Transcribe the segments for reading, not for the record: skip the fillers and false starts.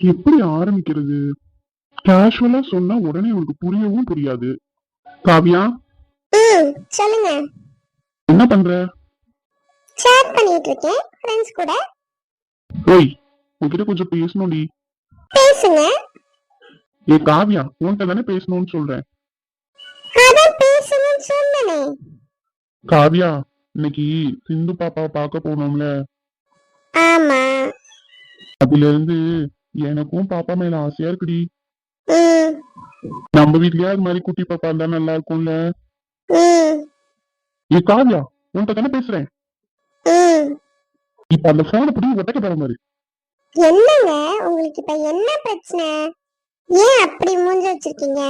எப்படி ஆரம்பிக்கிறது? கேஷுவலா சொன்னா உடனே உனக்கு புரியவும் புரியாது. காவியா, சொல்லுங்க. என்ன பண்ற? சேட் பண்ணிட்டு இருக்கேன் ஃப்ரெண்ட்ஸ் கூட. ஓய், உன்கிட்ட கொஞ்சம் பேசணும்டி. பேசுங்க. ஏ காவியா, உன்கிட்ட தானே பேசணும்னு சொல்றேன். அதான் பேசணும்னு சொன்னனே. காவியா, இன்னைக்கு சிந்து பாப்பாவை பார்க்க போனோம்ல, ஆமா. அதுல இருந்து எனக்கும் பாப்பா மேல ஆசையா இருக்குடி. ம் நம்ம வீட்லயே அது மாதிரி குட்டி பாப்பா இருந்தா நல்லா இருக்கும்ல. ம் ஏ காவியா, உன்கிட்ட தானே பேசுறேன். ம் இப்ப அந்த போனை படி ஒட்டக்க போற மாதிரி. என்னங்க உங்களுக்கு இப்ப என்ன பிரச்சனை? ஏன் அப்படி மூஞ்ச வச்சிருக்கீங்க?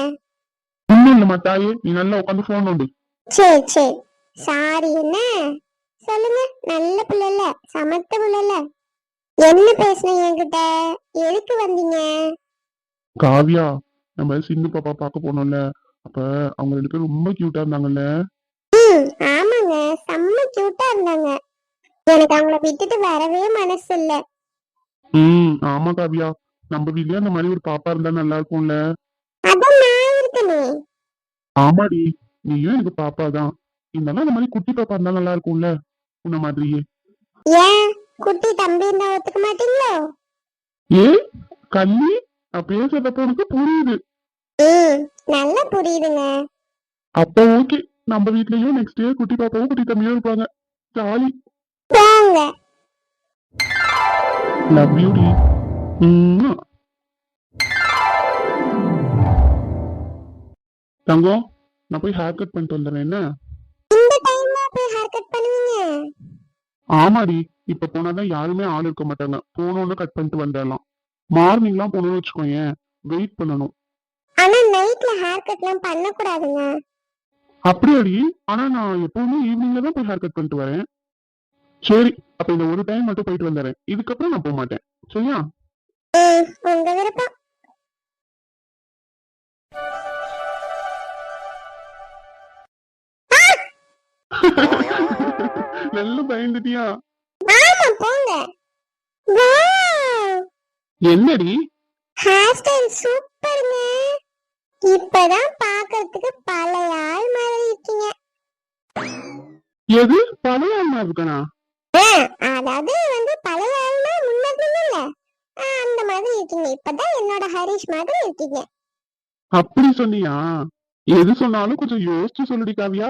இன்னும் இல்லம்மா தாயே, நீ நல்லா உட்காந்து போன் உண்டு. சரி சரி, சாரி. என்ன சொல்லுங்க. நல்ல பிள்ளைல, சமத்த பிள்ளைல. என்ன பேசுனீங்க என்கிட்ட? எதுக்கு வந்தீங்க? காவியா, நம்ம சிந்து பாப்பா பார்க்க போனோம்ல, அப்ப அவங்க ரெண்டு பேரும் ரொம்ப கியூட்டா இருந்தாங்கல்ல. ஆமாங்க, செம்ம கியூட்டா இருந்தாங்க. எனக்கு அவங்கள விட்டுட்டு வரவே மனசு இல்ல. ஆமா காவியா, நம்ம வீட்லயே அந்த மாதிரி ஒரு பாப்பா இருந்தா நல்லா இருக்கும்ல. அதான் நான் இருக்கனே. ஆமாடி, நீயும் எனக்கு பாப்பா தான். இருந்தாலும் அந்த மாதிரி குட்டி பாப்பா இருந்தா நல்லா இருக்கும்ல, உன்ன மாதிரியே. ஏன் குட்டி தம்பி இருந்தா ஒத்துக்க மாட்டீங்களோ? ஏ கள்ளி, நான் பேசுறதப்ப உனக்கு புரியுது. நல்லா புரியுதுங்க. அப்ப ஓகே, நம்ம வீட்லயும் நெக்ஸ்ட் இயர் குட்டி பாப்பாவும் குட்டி தம்பியும் இருப்பாங்க. ஜாலி. போங்க. Love you D. தங்கம், நான் போய் ஹேர் கட் பண்ணிட்டு வந்துடுறேன். என்ன? இந்த டைம்ல போய் ஹேர் கட் பண்ணுவீங்க? ஆமாடி, இப்ப போனாதான் யாருமே ஆள் இருக்க மாட்டாங்க. போனோன்னு கட் பண்ணிட்டு வந்துடலாம். மார்னிங்லாம் போனோம்னு வச்சுக்கோங்க, வெயிட் பண்ணணும். ஆனா நைட்ல ஹேர் கட்லாம் பண்ண கூடாதுங்க. அப்படியாடி? ஆனா நான் எப்பவுமே ஈவினிங்ல தான் போய் ஹேர் கட் பண்ணிட்டு வரேன். சரி, அப்ப இந்த ஒரு டைம் மட்டும் போயிட்டு வந்துடுறேன். இதுக்கப்புறம் நான் போக மாட்டேன். சரியா? உங்க விருப்பம். நல்ல பயந்துட்டியா? ஆமா, போங்க. என்னடி ஹேர் ஸ்டைல் சூப்பருங்க. இப்பதான் பாக்குறதுக்கு பழைய ஆள் மாதிரி இருக்கீங்க. எது பழைய ஆள்மா இருக்கனா? அதாவது பழைய ஆள்னா முன்னாடி இல்ல, அந்த மாதிரி இருக்கீங்க. இப்பதான் என்னோட ஹரிஷ் மாதிரி இருக்கீங்க. அப்படி சொன்னியா? எது சொன்னாலும் கொஞ்சம் யோசிச்சு சொல்லுடி காவியா.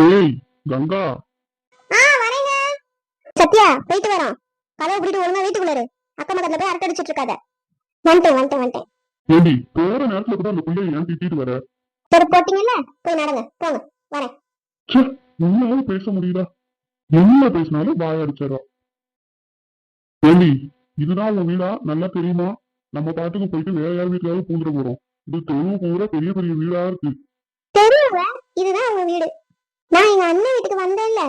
ஏய் கங்கா. வரேங்க. சத்யா, போயிட்டு வரோம். கதவை பிடிட்டு ஒழுங்கா வீட்டுக்குள்ள இரு. அக்கம் பக்கத்துல போய் அரட்டை அடிச்சிட்டு இருக்காத. வந்துட்டேன். ஏண்டி, போற நேரத்துல கூட அந்த பிள்ளைய ஏன் திட்டிட்டு வர? சரி, போட்டீங்கல்ல, போய் நடங்க. போங்க, வரேன். உன்னால பேச முடியுதா? என்ன பேசினாலும் வாய அடிச்சிடறா. ஏண்டி, இதுதான் உன் வீடா? நல்லா தெரியுமா? நம்ம பாட்டுக்கு போயிட்டு வேற யார் வீட்டுக்காவது பூந்துட போறோம். இது தொழில் பூரா பெரிய பெரிய வீடா இருக்கு. தெரியுங்க, இதுதான் உங்க வீடு. நான் எங்க அண்ணன் வீட்டுக்கு வந்தேன்ல,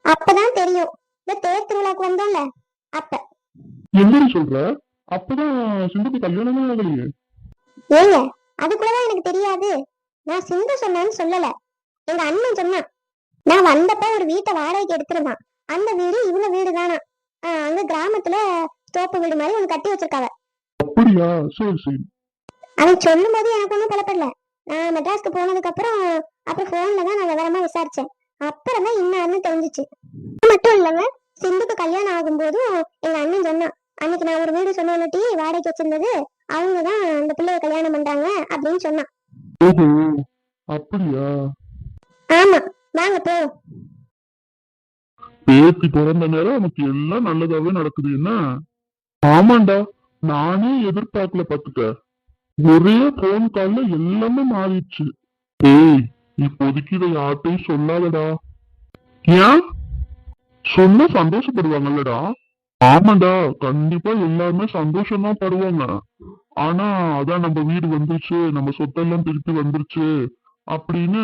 அப்பதான் தெரியும். இந்த தேர் திருவிழாக்கு வந்தோம்ல, அப்ப. என்னடி சொல்ற? அப்பதான் சிந்துக்கு கல்யாணமே ஆகலையே. ஏங்க, அதுக்குள்ளதான் எனக்கு தெரியாது. நான் சிந்து சொன்னேன்னு சொல்லல, எங்க அண்ணன் சொன்னான். நான் வந்தப்ப ஒரு வீட்டை வாடகைக்கு எடுத்திருந்தான். அந்த வீடு இவங்க வீடு தானா. அங்க கிராமத்துல தோப்பு வீடு மாதிரி ஒண்ணு கட்டி வச்சிருக்காங்க. அப்படியா? சரி சரி. அவன் சொல்லும் போது எனக்கு ஒன்றும் குழப்பமில்ல. நான் மெட்ராஸ்க்கு போனதுக்கு அப்புறம் போன்ல தான் நான் விவரமா விசாரிச்சேன். அப்புறம் தான் இன்னாருன்னு தெரிஞ்சிச்சு. மட்டும் இல்லைங்க, சிந்துக்கு கல்யாணம் ஆகும்போதும் எங்க அண்ணன் சொன்னான், அன்னைக்கு நான் ஒரு வீடு சொன்னேன்னுட்டி வாடகைக்கு வச்சிருந்தது அவங்கதான் அந்த பிள்ளைய கல்யாணம் பண்றாங்க அப்படின்னு சொன்னான். ஓஹோ, அப்படியா? ஆமா, வாங்க போ. பேத்தி பிறந்த நேரம் நமக்கு எல்லாம் நல்லதாவே நடக்குது. என்ன? ஆமாண்டா, நானே எதிர்பார்க்கல பாத்துக்க. ஒரே போன் கால்ல எல்லாமே மாறிடுச்சு. ஏய், இப்போதைக்கு இதை யார்ட்டையும் சொல்லாதடா. ஏன்? சொன்னா சந்தோஷப்படுவாங்கல்லடா. ஆமாண்டா, கண்டிப்பா எல்லாருமே சந்தோஷம் தான் படுவாங்க. ஆனா அதான் நம்ம வீடு வந்துருச்சு, நம்ம சொத்தெல்லாம் திருப்பி வந்துருச்சு அப்படின்னு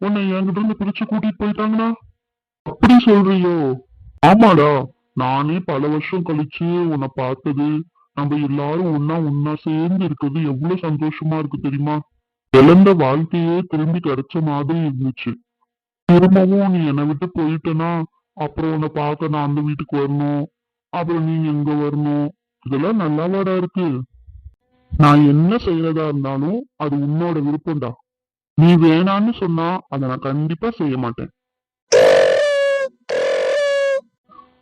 உன்னை என்கிட்ட இருந்து பிரிச்சு கூட்டிட்டு போயிட்டாங்கண்ணா. அப்படி சொல்றியோ? ஆமாடா, நானே பல வருஷம் கழிச்சு உன்னை பார்த்தது, நம்ம எல்லாரும் ஒன்னா சேர்ந்து இருக்கிறது எவ்வளவு சந்தோஷமா இருக்கு தெரியுமா? இழந்த வாழ்க்கையே திரும்பி கிடைச்ச மாதிரி இருந்துச்சு. திரும்பவும் நீ என்னை விட்டு போயிட்டனா, அப்புறம் உன்னை பார்க்க நான் அந்த வீட்டுக்கு வரணும், அப்புறம் நீ எங்க வரணும், இதெல்லாம் நல்லாவாடா இருக்கு. நான் என்ன செய்யறதா இருந்தாலும் அது உன்னோட விருப்பம்டா. நீ வேணான்னு சொன்னா அதை நான் கண்டிப்பா செய்ய மாட்டேன்.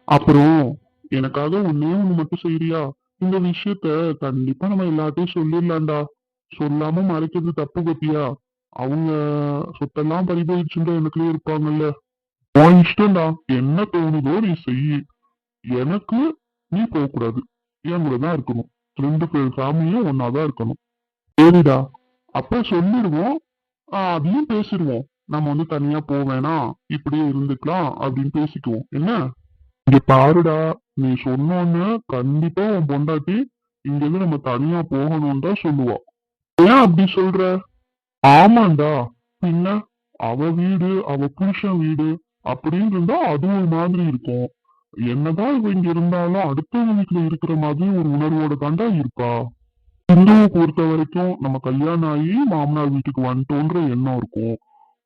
அப்புறம் எனக்காக ஒன்னே ஒண்ணு மட்டும் செய்யறியா? இந்த விஷயத்த கண்டிப்பா நம்ம எல்லாத்தையும் சொல்லிடலாம்டா. சொல்லாம மறைக்கிறது தப்பு பத்தியா? அவங்க சொத்தெல்லாம் பறி போயிடுச்சுன்ற எனக்குள்ளே இருப்பாங்கல்ல. உன் இஷ்டம்டா. என்ன தோணுதோ நீ செய்யு. எனக்கு நீ போக கூடாது. என் கூட தான் இருக்கணும். 2 பேர் ஃபேமிலியும் ஒன்னாதான் இருக்கணும். சரிடா. அப்ப சொல்லிடுவோம். அதையும் பேசிடுவோம். நம்ம தனியா போவேணாம், இப்படியே இருந்துக்கலாம் அப்படின்னு பேசிக்குவோம். என்ன? இங்க பாருடா, நீ சொன்னோன்னு கண்டிப்பா உன் பொண்டாட்டி இங்க இருந்து நம்ம தனியா போகணும்னு தான் சொல்லுவா. ஏன் அப்படி சொல்ற? ஆமாண்டா. பின்ன அவ வீடு, அவ புருஷன் வீடு அப்படின்னு இருந்தா அது ஒரு மாதிரி இருக்கும். என்னதான் இவ இங்க இருந்தாலும் அடுத்தவங்க வீட்டுல இருக்கிற மாதிரி ஒரு உணர்வோட தாண்டா இருப்பா. இந்துவை பொறுத்த வரைக்கும் நம்ம கல்யாணம் ஆகி மாமனார் வீட்டுக்கு வந்துட்டோன்ற எண்ணம் இருக்கும்.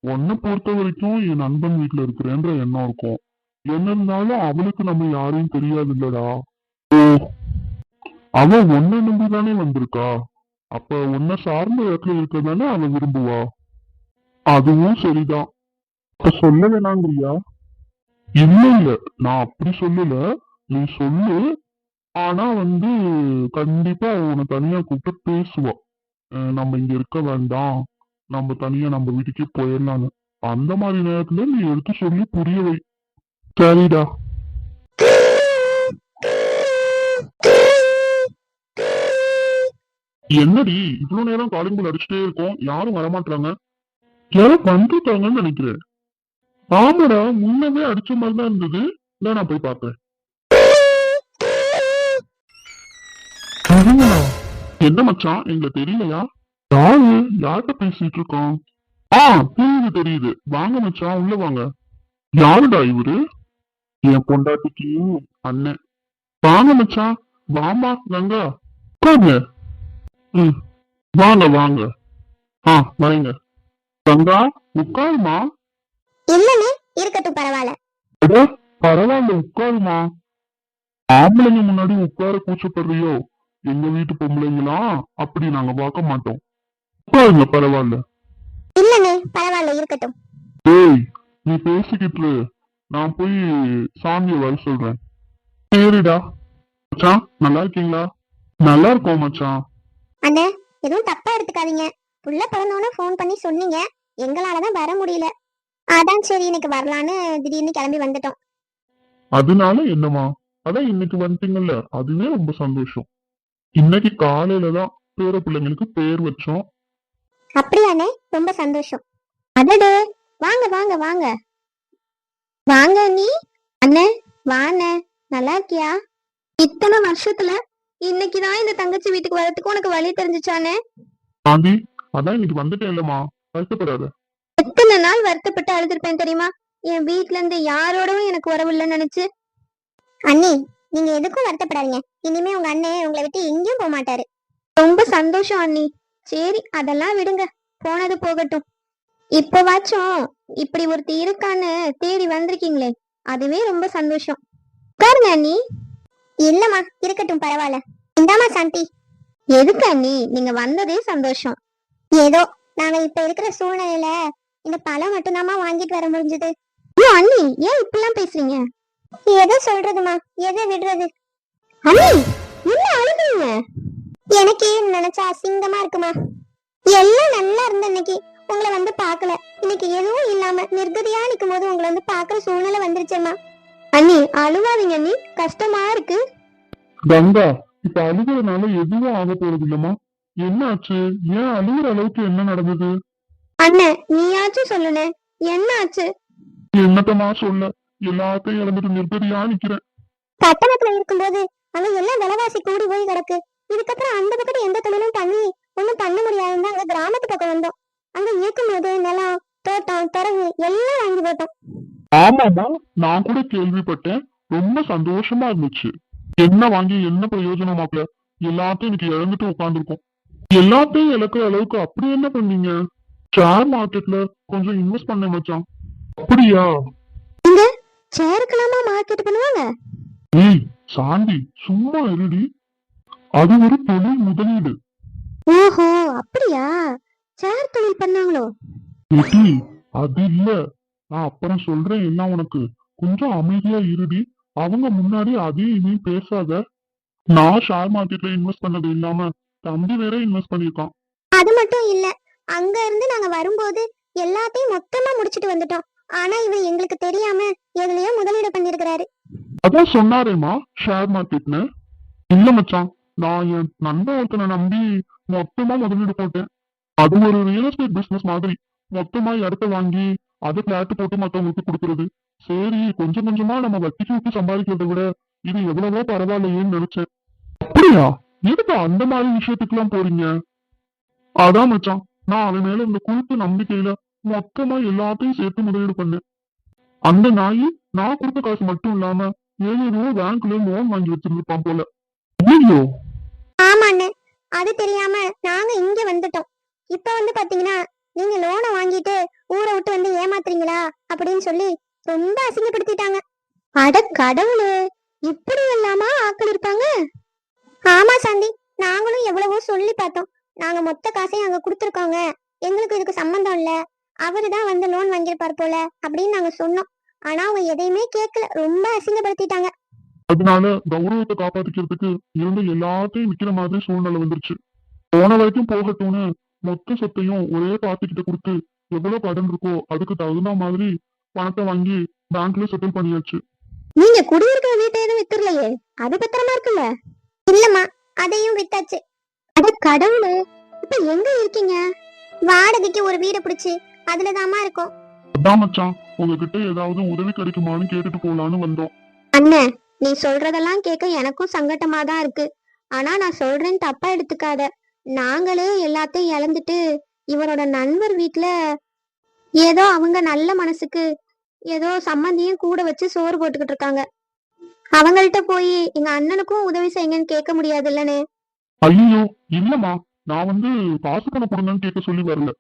உன்னை பொறுத்த வரைக்கும் என் நண்பன் வீட்டுல இருக்கிறேன்ற எண்ணம் இருக்கும். என்ன இருந்தாலும் அவளுக்கு நம்ம யாரையும் தெரியாது இல்லடா. ஓ, அவ உன்னை நம்பிதானே வந்திருக்கா. அப்ப உன்னை சார்ந்த இடத்துல இருக்கதானே அவ விரும்புவா. அதுவும் சரிதான். அப்ப சொல்ல வேணாங்கிறியா? இல்ல இல்ல, நான் அப்படி சொல்லல. நீ சொல்லு. ஆனா கண்டிப்பா அவ உன்னை தனியா கூப்பிட்டு பேசுவா. நம்ம இங்க இருக்க வேண்டாம், நம்ம தனியா நம்ம வீட்டுக்கே போயிடலான்னு. அந்த மாதிரி நேரத்துல நீ எடுத்து சொல்லி புரிய வை. சரிடா. என்னடி இவ்வளவு நேரம் காலிங் பெல் அடிச்சுட்டே இருக்கோம், யாரும் வரமாட்டாங்க? யாரும் வந்துட்டாங்கன்னு நினைக்கிறேன். ஆமாடா, முன்னவே அடிச்ச மாதிரி தான் இருந்தது. இல்ல நான் போய் பார்த்தேன். என்ன மச்சான், எங்களுக்கு தெரியலையா? யாரு? யார்கிட்ட பேசிட்டு இருக்கோம்? தெரியுது தெரியுது. வாங்க மச்சான், உள்ள வாங்க. யாருடா இவரு? என் பொண்டாட்டிக்கு அண்ணன். வாங்க மச்சான். வாமா கங்கா, உட்காருங்க. ம், வாங்க வாங்க. வரீங்க. கங்கா, உட்காருமா. இல்லன்னு இருக்கட்டும், பரவாயில்ல. அட, பரவாயில்ல, உட்காருமா. ஆம்பளைங்க முன்னாடி உட்கார கூச்சப்படுறியோ? எங்க வீட்டு பொம்பளைங்களாம் அப்படி நாங்க பார்க்க மாட்டோம். உட்காருங்க, பரவாயில்ல. இல்லன்னு பரவாயில்ல, இருக்கட்டும். ஏய், நீ பேசிக்கிட்டு இரு. நான் போய் சாமியை வர சொல்றேன். சரிடா. மச்சான், நல்லா இருக்கீங்களா? நல்லா இருக்கோம் மச்சான். அண்ணே, எதுவும் தப்பா எடுத்துக்காதீங்க. புள்ள பிறந்தோன்னு ஃபோன் பண்ணி சொன்னீங்க. எங்களாலதான் வர முடியல. அதான் சரி இன்னைக்கு வரலான்னு திடீர்னு கிளம்பி வந்துட்டோம். அதனால என்னமா? அதான் இன்னைக்கு வந்துட்டீங்கல்ல, அதுவே ரொம்ப சந்தோஷம். இன்னைக்கு காலையில தான் பேர பிள்ளைங்களுக்கு பேர் வச்சோம். அப்படியாண்ணே, ரொம்ப சந்தோஷம். அடடே, வாங்க வாங்க வாங்க வாங்க நீ. அண்ணே, வாண்ணே. நல்லா இருக்கியா? இத்தனை வருஷத்துல இன்னைக்குதான் இந்த தங்கச்சி வீட்டுக்கு வரதுக்கு உனக்கு வழி தெரிஞ்சுச்சானே? ஆண்டி, அதான் இன்னைக்கு வந்துட்டேன் இல்லம்மா, வருத்தப்படாத. எத்தனை நாள் வருத்தப்பட்டு அழுதுருப்பேன் தெரியுமா? என் வீட்ல இருந்து யாரோடவும் எனக்கு உறவு இல்லைன்னு நினைச்சு. அண்ணி, நீங்க எதுக்கும் வருத்தப்படாதீங்க. இனிமே உங்க அண்ணன் உங்களை விட்டு எங்கேயும் போக மாட்டாரு. ரொம்ப சந்தோஷம் அண்ணி. சரி, அதெல்லாம் விடுங்க, போனது போகட்டும். இப்பவாச்சும் இப்படி ஒருத்தி இருக்கான்னு தேடி வந்திருக்கீங்களே, அதுவே ரொம்ப சந்தோஷம். உட்காருங்க அண்ணி. இல்லம்மா, இருக்கட்டும், பரவாயில்ல. இந்தாமா சாந்தி. எதுக்கு அண்ணி, நீங்க வந்ததே சந்தோஷம். ஏதோ நாங்க இப்ப இருக்கிற சூழ்நிலையில இந்த பழம் மட்டும்தாம்மா வாங்கிட்டு வர முடிஞ்சது. ஐயோ அண்ணி, ஏன் இப்படிலாம் பேசுறீங்க? எதை சொல்றதுமா, எதை விடுறது? அண்ணி, என்ன அழுதுங்க? எனக்கு நினைச்சா அசிங்கமா இருக்குமா. எல்லாம் நல்லா இருந்த இன்னைக்கு உங்களை பாக்கல. இன்னைக்கு எதுவும் இல்லாம நிர்கதியா நிக்கும் போது உங்களை பாக்குற சூழ்நிலை வந்துருச்சேம்மா. அண்ணி, அழுவாதீங்க அண்ணி, கஷ்டமா இருக்கு. கங்கா, இப்ப அழுகிறதுனால எதுவும் ஆக போறது இல்லம்மா. என்ன ஆச்சு? ஏன் அழுகிற அளவுக்கு என்ன நடந்தது? அண்ணன், நீயாச்சும் சொல்லுனே, என்ன ஆச்சு? என்னத்தமா சொல்ல, எல்லாத்தையும் இழந்துட்டு நிர்கதியா நிக்கிறேன். பட்டணத்துல இருக்கும்போது அங்க எல்லாம் விலைவாசி கூடி போய் கிடக்கு. இதுக்கப்புறம் அந்த பக்கத்து எந்த தொழிலும் பண்ணி ஒண்ணும் பண்ண முடியாதுன்னு அங்க கிராமத்து பக்கம் வந்தோம். அங்க இருக்கும்போது நிலம், தோட்டம், துறவு எல்லாம் வாங்கி போட்டோம். ஆமாமா, நான் கூட கேள்விப்பட்டேன். ரொம்ப சந்தோஷமா இருந்துச்சு. என்ன வாங்கி என்ன பிரயோஜனமாக்கல, எல்லாத்தையும் இன்னைக்கு இழந்துட்டு உட்காந்துருக்கோம். எல்லாத்தையும் இழக்கிற அளவுக்கு அப்படி என்ன பண்ணீங்க? ஷேர் மார்க்கெட்ல கொஞ்சம் இன்வெஸ்ட் பண்ண மச்சான். அப்படியா? இங்க சேருக்கலாமா மார்க்கெட் பண்ணுவாங்க? ஏய் சாந்தி, சும்மா இருடி. அது ஒரு தொழில் முதலீடு. ஓஹோ, அப்படியா? சேர் தொழில் பண்ணாங்களோ? ஏடி, அது இல்ல. நான் அப்புறம் சொல்றேன் எல்லாம் உனக்கு. கொஞ்சம் அமைதியா இருடி. அவங்க முன்னாடி அதையும் இதையும் பேசாத. நான் ஷேர் மார்க்கெட்ல இன்வெஸ்ட் பண்ணது இல்லாம தம்பி வேற இன்வெஸ்ட் பண்ணிருக்கான். அது மட்டும் இல்ல, அங்க இருந்து நாங்க வரும்போது எல்லாத்தையும் மொத்தமா முடிச்சிட்டு வந்துட்டோம். ஆனா இவர் எங்களுக்கு தெரியாம எதுலயோ முதலீடு பண்ணிருக்கிறாரு. அதான் சொன்னாரேமா ஷேர் மார்க்கெட்னு. இல்ல மச்சான், நான் என் நண்பன் ஒருத்தனை நம்பி மொத்தமா முதலீடு போட்டேன். அது ஒரு ரியல் எஸ்டேட் பிசினஸ் மாதிரி. மொத்தமா இடத்த வாங்கி அதை பிளாட் போட்டு மத்தவங்களுக்கு கொடுக்கறது. சரி, கொஞ்சம் கொஞ்சமா நம்ம வட்டிக்கு விட்டு சம்பாதிக்கிறதை விட இது எவ்வளவோ பரவாயில்லையேன்னு நினைச்சேன். அப்படியா? எதுக்கு அந்த மாதிரி விஷயத்துக்குலாம் போறீங்க? அதான் மச்சான், நான் அவன் மேல இந்த குறிப்பு நம்பிக்கையில மொத்தமா எல்லாத்தையும் சேர்த்து முதலீடு பண்ணேன். அந்த நாய் நான் கொடுத்த காசு மட்டும் இல்லாம 7 ரூபா பேங்க்ல லோன் வாங்கி வச்சிருந்துப்பான் போல. ஐயோ! ஆமாண்ணே, அது தெரியாம நாங்க இங்க வந்துட்டோம். இப்ப வந்து பாத்தீங்கன்னா நீங்க லோனை வாங்கிட்டு ஊரை விட்டு வந்து ஏமாத்துறீங்களா அப்படின்னு சொல்லி ரொம்ப அசிங்கப்படுத்திட்டாங்க. அட கடவுளே, இப்படி எல்லாமா ஆட்கள் இருப்பாங்க? ஆமா சாந்தி, நாங்களும் எவ்வளவோ சொல்லி பார்த்தோம். நாங்க மொத்த காசையும் அங்க கொடுத்துருக்கோங்க, எங்களுக்கு இதுக்கு சம்பந்தம் இல்ல, அவருதான் வந்து லோன் வாங்கியிருப்பார் போல அப்படின்னு நாங்க சொன்னோம். ஆனா அவங்க எதையுமே கேட்கல, ரொம்ப அசிங்கப்படுத்திட்டாங்க. அதனால கௌரவத்தை காப்பாத்திக்கிறதுக்கு இருந்த எல்லாத்தையும் விக்கிற மாதிரி சூழ்நிலை வந்துருச்சு. போன வரைக்கும் போகட்டும்னு மொத்த சொத்தையும் ஒரே பார்ட்டிக்கிட்ட கொடுத்து எவ்வளவு கடன் இருக்கோ அதுக்கு தகுந்த மாதிரி பணத்தை வாங்கி பேங்க்ல செட்டில் பண்ணியாச்சு. நீங்க குடியிருக்கிற வீட்டை எதுவும் வித்துறலையே, அது பத்திரமா இருக்குல்ல? இல்லம்மா, அதையும் வித்தாச்சு. அட கடவுளே, இப்ப எங்க இருக்கீங்க? வாடகைக்கு ஒரு வீடு பிடிச்சு அதுலதாமா இருக்கோம். அதான் மச்சான், உங்ககிட்ட ஏதாவது உதவி கிடைக்குமான்னு கேட்டுட்டு போலான்னு வந்தோம். அண்ணே, நீ சொல்றதெல்லாம் கேட்க எனக்கும் சங்கட்டமா தான் இருக்கு. ஆனா நான் சொல்றேன்னு தப்பா எடுத்துக்காத. நாங்களே எல்லாத்தையும் இழந்துட்டு இவரோட நண்பர் வீட்டுல ஏதோ அவங்க நல்ல மனசுக்கு ஏதோ சம்மந்தியும் கூட வச்சு சோறு போட்டுக்கிட்டு இருக்காங்க. அவங்கள்ட்ட போய் எங்க அண்ணனுக்கும் உதவி செய்யுங்கன்னு கேட்க முடியாது இல்லனே. ஐயோ இல்லம்மா, நான் வந்து காசு பணம் கொடுங்கன்னு கேட்க சொல்லி வரல.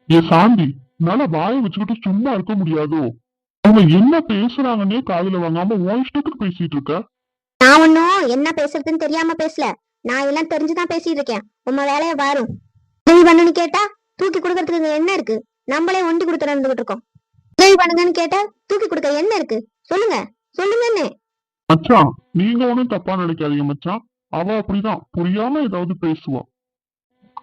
ஏ சாந்தி, என்னால வாயை வச்சுக்கிட்டு சும்மா இருக்க முடியாதோ? அவங்க என்ன பேசுறாங்கன்னே காதுல வாங்காம உன் இஷ்டத்துக்கு பேசிட்டு இருக்க. நான் ஒன்னும் என்ன பேசுறதுன்னு தெரியாம பேசல, நான் எல்லாம் தெரிஞ்சுதான் பேசிட்டு இருக்கேன். உங்க வேலைய பாரும். உதவி பண்ணுன்னு கேட்டா தூக்கி கொடுக்கறதுக்கு என்ன இருக்கு? நம்மளே ஒண்டி கொடுத்து நடந்துகிட்டு இருக்கோம். உதவி பண்ணுங்கன்னு கேட்டா தூக்கி கொடுக்க என்ன இருக்கு? சொல்லுங்க சொல்லுங்கன்னு. மச்சான், நீங்க ஒண்ணும் தப்பா நினைக்காதீங்க மச்சான். அவ அப்படிதான் புரியாம ஏதாவது பேசுவா.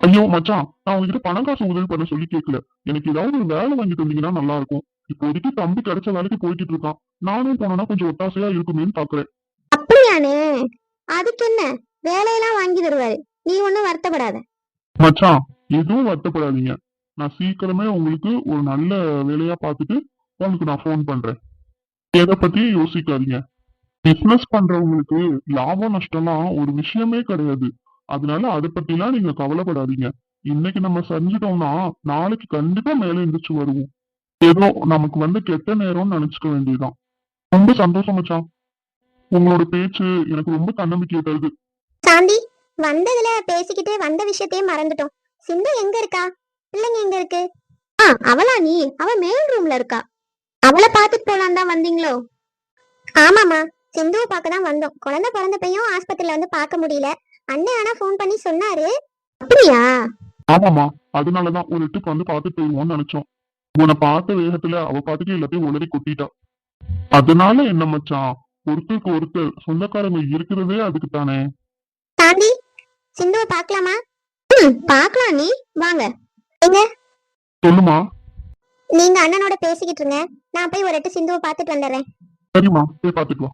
ஐயோ மச்சான், நான் உங்ககிட்ட பணம் காசு உதவி பண்ண சொல்லி கேட்கல. எனக்கு ஏதாவது ஒரு வேலை வாங்கி தந்தீங்கன்னா நல்லா இருக்கும். இப்போதைக்கு தம்பி கிடைச்ச வேலைக்கு போய்கிட்டு இருக்கான். நானும் போனோம்னா கொஞ்சம் ஒத்தாசையா இருக்குமேன்னு பாக்குறேன். அப்படியானே? அதுக்கு என்ன, வேலையெல்லாம் வாங்கி தருவாரு, நீ ஒண்ணும் வருத்தப்படாத. மச்சான், எதுவும் வருத்தப்படாதீங்க. நான் சீக்கிரமே உங்களுக்கு ஒரு நல்ல வேலையா பார்த்துட்டு உங்களுக்கு நான் ஃபோன் பண்றேன். எதை பத்தியும் யோசிக்காதீங்க. பிசினஸ் பண்றவங்களுக்கு லாபம் நஷ்டம்லாம் ஒரு விஷயமே கிடையாது. அதனால அதை பத்திலாம் நீங்க கவலைப்படாதீங்க. இன்னைக்கு நம்ம செஞ்சுட்டோம்னா நாளைக்கு கண்டிப்பா மேல எந்திரிச்சு வருவோம். ஏதோ நமக்கு வந்து கெட்ட நேரம்னு நினைச்சுக்க வேண்டியதுதான். ரொம்ப சந்தோஷம் மச்சான். உங்களோட பேச்சு எனக்கு ரொம்ப தன்னம்பிக்கை தருது. சாந்தி, வந்ததுல பேசிக்கிட்டே வந்த விஷயத்தையே மறந்துட்டோம். சிந்து எங்க இருக்கா? பிள்ளைங்க எங்க இருக்கு? அவளா? நீ அவ மேல் ரூம்ல இருக்கா. அவளை பாத்துட்டு போலாம் தான் வந்தீங்களோ? ஆமாமா, சிந்துவை பார்க்க தான் வந்தோம். குழந்தை பிறந்த பையன் ஆஸ்பத்திரியில வந்து பார்க்க முடியல. அண்ணன் ஆனா ஃபோன் பண்ணி சொன்னாரு. அப்படியா? ஆமாமா, அதனாலதான் ஒரு எட்டுக்கு வந்து பார்த்துட்டு போயிடுவோம்னு நினைச்சோம். உன்னை பார்த்த வேகத்துல அவ பாட்டுக்கு எல்லாத்தையும் உளறி கொட்டிட்டா. அதனால என்ன மச்சான், ஒருத்தருக்கு ஒருத்தர் சொந்தக்காரங்க இருக்கிறதே அதுக்கு தானே. சாந்தி, சிந்துவை பார்க்கலாமா? பார்க்கலாம், நீ வாங்க. எங்க? சொல்லுமா. நீங்க அண்ணனோட பேசிக்கிட்டு இருங்க, நான் போய் ஒரு எட்டு சிந்துவை பார்த்துட்டு வந்துடுறேன். சரிம்மா, போய் பார்த்துட்டு வா.